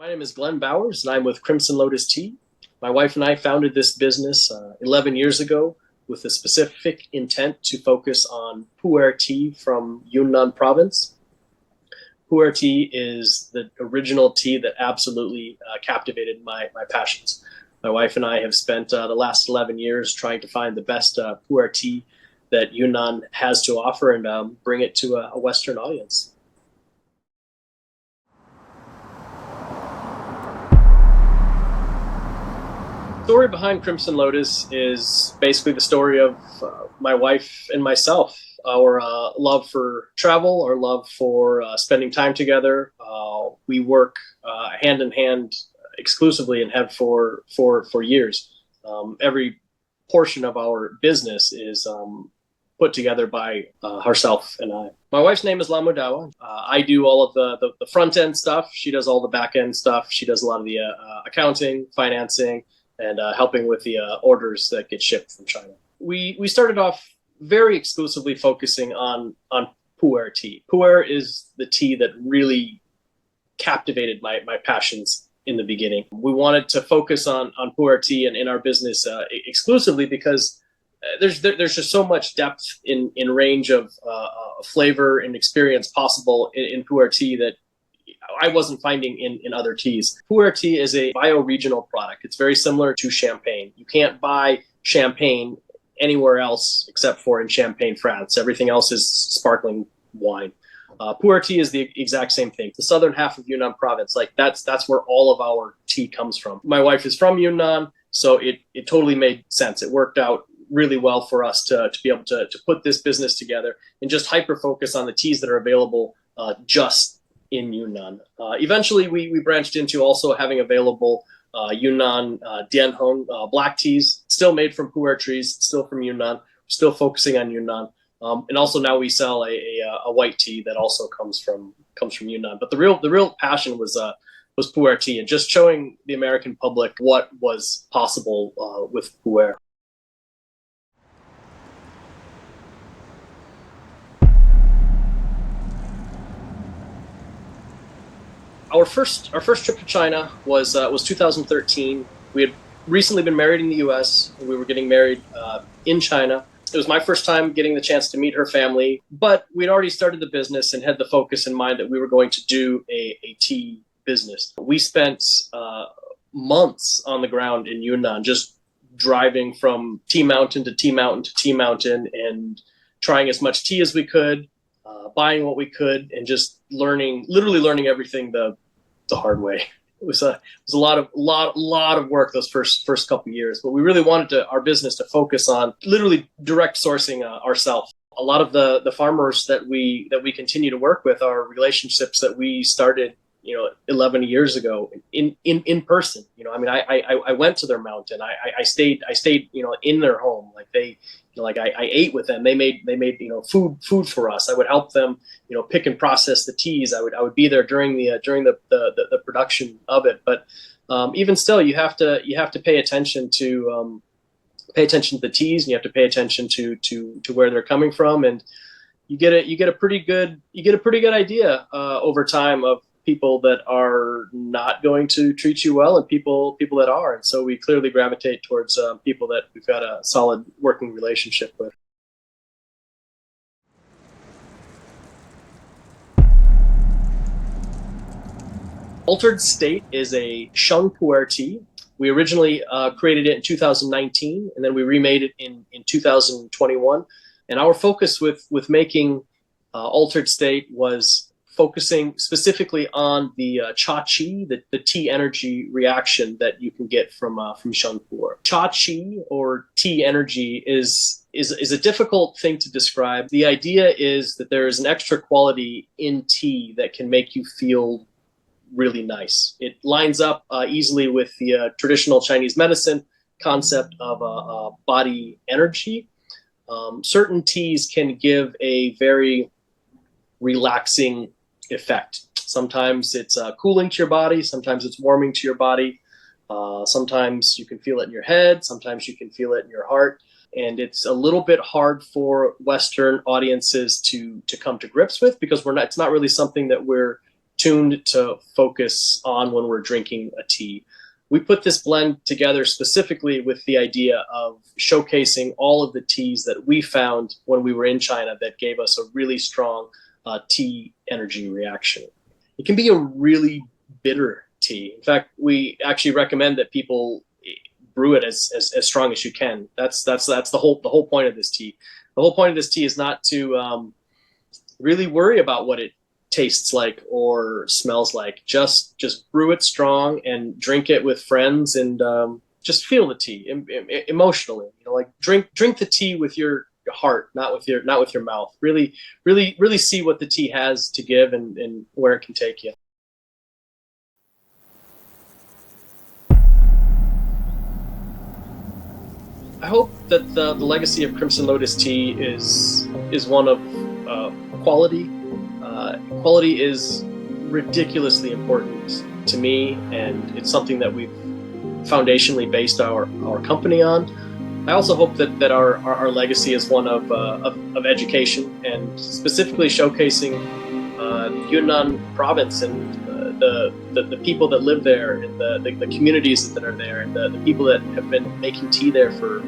My name is Glenn Bowers, and I'm with Crimson Lotus Tea. My wife and I founded this business 11 years ago with the specific intent to focus on pu'er tea from Yunnan province. Pu'er tea is the original tea that absolutely captivated my passions. My wife and I have spent the last 11 years trying to find the best pu'er tea that Yunnan has to offer and bring it to a Western audience. The story behind Crimson Lotus is basically the story of my wife and myself. Our love for travel, our love for spending time together. We work hand in hand exclusively and have for years. Every portion of our business is put together by herself and I. My wife's name is Lamudawa. I do all of the front end stuff. She does all the back end stuff. She does a lot of the accounting, financing, and helping with the orders that get shipped from China. We started off very exclusively focusing on pu'er tea. Pu'er is the tea that really captivated my passions in the beginning. We wanted to focus on pu'er tea and in our business exclusively because there's just so much depth in range of flavor and experience possible in pu'er tea that I wasn't finding in other teas. Pu'er tea is a bioregional product. It's very similar to champagne. You can't buy champagne anywhere else except for in Champagne, France. Everything else is sparkling wine. Pu'er tea is the exact same thing. The southern half of Yunnan province, like that's where all of our tea comes from. My wife is from Yunnan, so it totally made sense. It worked out really well for us to be able to put this business together and just hyper focus on the teas that are available just in Yunnan. Eventually, we branched into also having available Yunnan Dianhong black teas, still made from pu'er trees, still from Yunnan, still focusing on Yunnan. And also now we sell a white tea that also comes from Yunnan. But the real passion was pu'er tea and just showing the American public what was possible with pu'er. Our first trip to China was 2013. We had recently been married in the U.S. and we were getting married in China. It was my first time getting the chance to meet her family, but we'd already started the business and had the focus in mind that we were going to do a tea business. We spent months on the ground in Yunnan, just driving from tea mountain to tea mountain to tea mountain and trying as much tea as we could, buying what we could, and just literally learning everything the hard way. It was a lot of work those first couple of years, but we really wanted our business to focus on literally direct sourcing ourselves. A lot of the farmers that we continue to work with are relationships that we started 11 years ago in person. I mean, I went to their mountain. I stayed in their home. Like I ate with them. They made food for us. I would help them pick and process the teas. I would be there during the production of it. But even still, you have to pay attention to the teas, and you have to pay attention to where they're coming from, and you get a pretty good idea over time of people that are not going to treat you well and people that are. And so we clearly gravitate towards people that we've got a solid working relationship with. Altered State is a sheng pu'er tea. We originally created it in 2019, and then we remade it in 2021. And our focus with making Altered State was focusing specifically on the cha qi, the tea energy reaction that you can get from sheng pu'er. Cha qi, or tea energy, is a difficult thing to describe. The idea is that there is an extra quality in tea that can make you feel really nice. It lines up easily with the traditional Chinese medicine concept of body energy. Certain teas can give a very relaxing effect. Sometimes it's cooling to your body, sometimes it's warming to your body, sometimes you can feel it in your head, sometimes you can feel it in your heart, and it's a little bit hard for Western audiences to come to grips with because it's not really something that we're tuned to focus on when we're drinking a tea. We put this blend together specifically with the idea of showcasing all of the teas that we found when we were in China that gave us a really strong tea energy reaction. It can be a really bitter tea. In fact, we actually recommend that people brew it as strong as you can. That's the whole point of this tea. The whole point of this tea is not to really worry about what it tastes like or smells like. Just brew it strong and drink it with friends, and just feel the tea emotionally. Like drink the tea with your heart, not with your mouth. Really see what the tea has to give and where it can take you. I hope that the legacy of Crimson Lotus tea is one of quality. Quality is ridiculously important to me, and it's something that we've foundationally based our company on. I also hope that our legacy is one of education, and specifically showcasing Yunnan province and the people that live there, and the communities that are there, and the people that have been making tea there for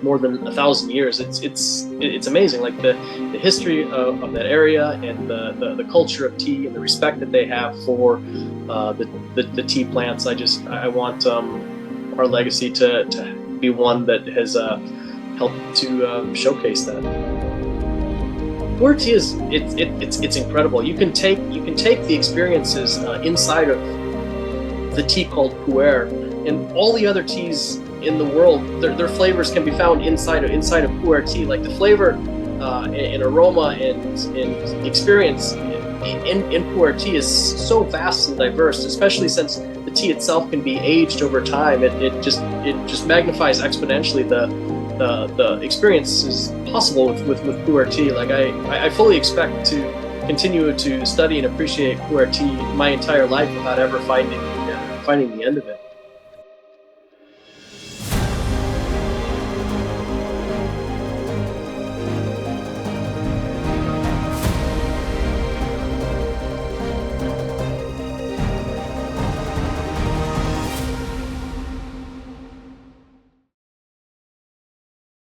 more than 1,000 years. It's amazing, like the history of that area, and the culture of tea, and the respect that they have for the tea plants. I want our legacy to be one that has helped to showcase that. Pu'er tea it's incredible. You can take the experiences inside of the tea called pu'er, and all the other teas in the world. Their flavors can be found inside of pu'er tea. Like the flavor and aroma and experience in pu'er tea is so vast and diverse, especially since the tea itself can be aged over time. It just magnifies exponentially the experiences possible with pu'er tea. Like I fully expect to continue to study and appreciate pu'er tea my entire life without ever finding the end of it.